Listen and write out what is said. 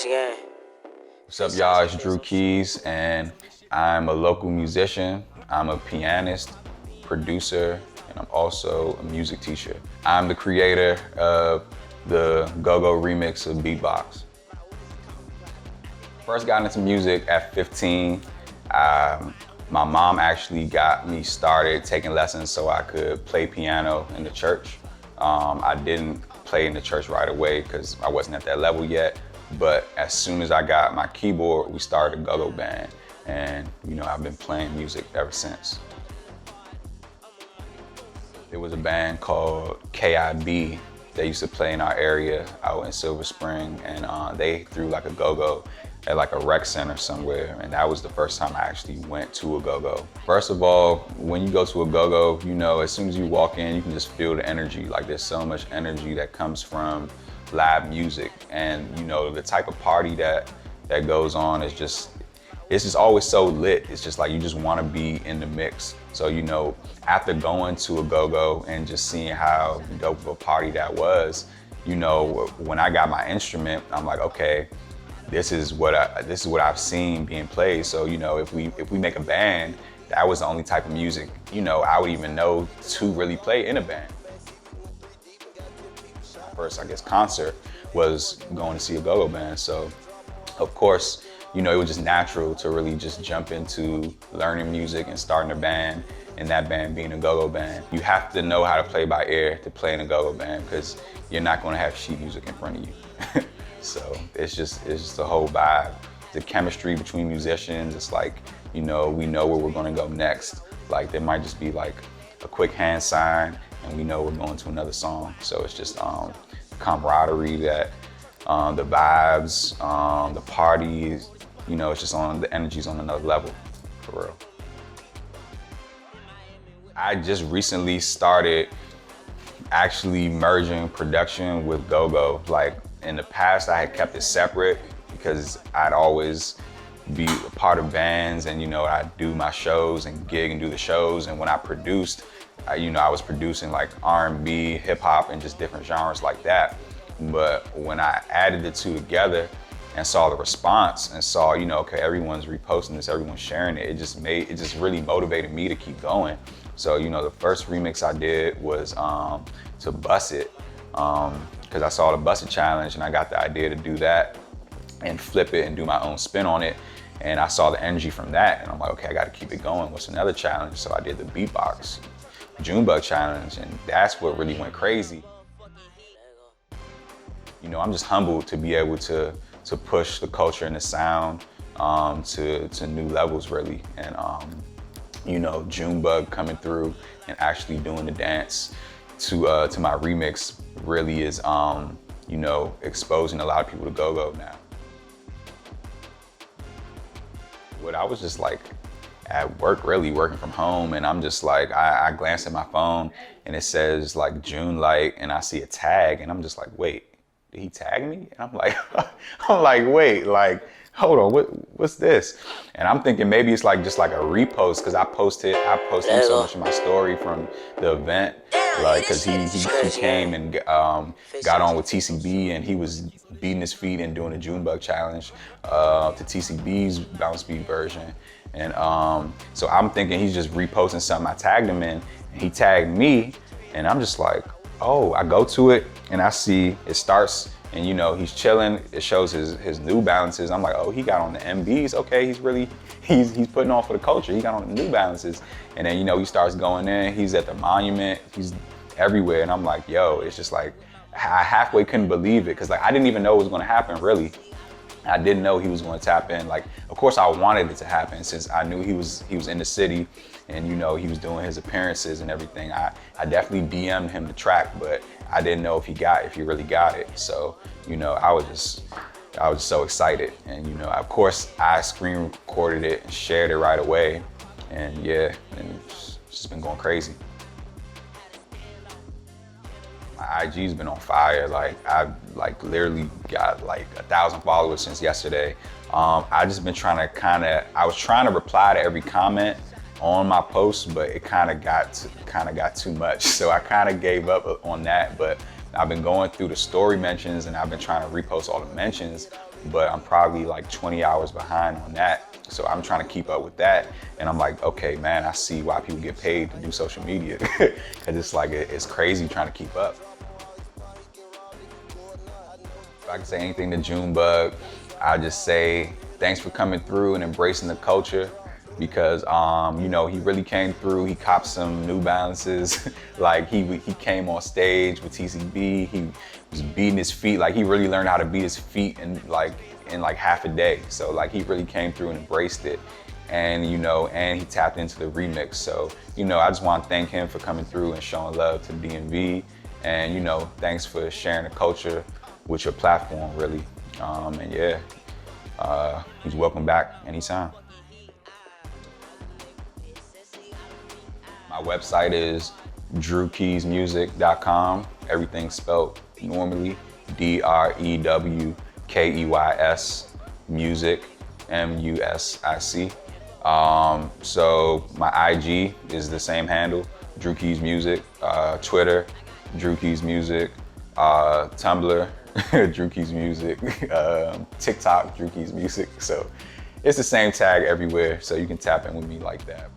again. What's up, y'all? It's Drew Keys, and I'm a local musician. I'm a pianist, producer, and I'm also a music teacher. I'm the creator of the Go-Go remix of Beatbox. First got into music at 15. My mom actually got me started taking lessons so I could play piano in the church. I didn't play in the church right away because I wasn't at that level yet. But as soon as I got my keyboard, we started a go-go band. And I've been playing music ever since. There was a band called KIB. They used to play in our area out in Silver Spring, and they threw like a go-go at like a rec center somewhere, and that was the first time I actually went to a go-go. First of all, when you go to a go-go, as soon as you walk in, you can just feel the energy. Like there's so much energy that comes from live music, and the type of party that goes on is just, it's just always so lit. It's just like you just want to be in the mix. So after going to a go-go and just seeing how dope of a party that was, when I got my instrument, I'm like, okay, this is what I've seen being played. So if we make a band, that was the only type of music I would even know to really play in a band. First, I guess, concert was going to see a go-go band. So of course, it was just natural to really just jump into learning music and starting a band, and that band being a go-go band. You have to know how to play by ear to play in a go-go band because you're not going to have sheet music in front of you. So it's just a whole vibe. The chemistry between musicians, it's like, we know where we're going to go next. Like there might just be like a quick hand sign and we know we're going to another song. So it's just camaraderie, that the vibes, the parties, it's just the energy's on another level, for real. I just recently started actually merging production with go-go. Like in the past, I had kept it separate because I'd always be a part of bands, and I'd do my shows and gig and do the shows. And when I produced, I was producing like R&B, hip hop, and just different genres like that. But when I added the two together and saw the response and saw, okay, everyone's reposting this, everyone's sharing it, it just really motivated me to keep going. So, the first remix I did was to Bust It, because I saw the Bust It challenge and I got the idea to do that and flip it and do my own spin on it. And I saw the energy from that and I'm like, okay, I gotta keep it going. What's another challenge? So I did the Beatbox Junebug challenge, and that's what really went crazy. I'm just humbled to be able to push the culture and the sound to new levels, really. And Junebug coming through and actually doing the dance to my remix really is exposing a lot of people to go-go now. But I was just like at work, really working from home, and I'm just like, I glance at my phone and it says like June Light, and I see a tag and I'm just like, wait, did he tag me? And I'm like, wait, like, hold on, what's this? And I'm thinking maybe it's like just like a repost, because I posted so much in my story from the event, like, because he came and got on with TCB, and he was beating his feet and doing a Junebug challenge to TCB's bounce beat version. And so I'm thinking he's just reposting something I tagged him in, and he tagged me, and I'm just like, oh, I go to it and I see it starts, and he's chilling. It shows his New Balances. I'm like, oh, he got on the MBs. Okay, he's putting on for the culture. He got on the New Balances. And then he starts going in. He's at the monument. He's everywhere. And I'm like, yo, it's just like, I halfway couldn't believe it, because like I didn't even know it was going to happen, really. I didn't know he was going to tap in. Like, of course I wanted it to happen since I knew he was in the city, and he was doing his appearances and everything. I definitely DM'd him the track, but I didn't know if he really got it. So, I was just so excited. And, of course I screen recorded it and shared it right away. And yeah, and it's just been going crazy. My IG's been on fire. Like I've literally got like 1,000 followers since yesterday. I just been trying to I was trying to reply to every comment on my post, but it kind of got too much. So I kind of gave up on that, but I've been going through the story mentions and I've been trying to repost all the mentions. but I'm probably like 20 hours behind on that. So I'm trying to keep up with that. And I'm like, okay, man, I see why people get paid to do social media. Cause it's like, it's crazy trying to keep up. If I can say anything to Junebug, I'll just say thanks for coming through and embracing the culture, because you know, he really came through. He copped some New Balances. Like he came on stage with TCB. He was beating his feet. Like he really learned how to beat his feet in like half a day. So like he really came through and embraced it. And you know, and he tapped into the remix. So you know, I just want to thank him for coming through and showing love to DMV. And you know, thanks for sharing the culture with your platform, really. And yeah, he's welcome back anytime. My website is drewkeysmusic.com. Everything's spelled normally, DREWKEYS music, MUSIC. So my IG is the same handle, Drew Keys Music, Twitter, Drew Keys Music, Tumblr, Drew Keys Music, TikTok, Drew Keys Music. So it's the same tag everywhere, so you can tap in with me like that.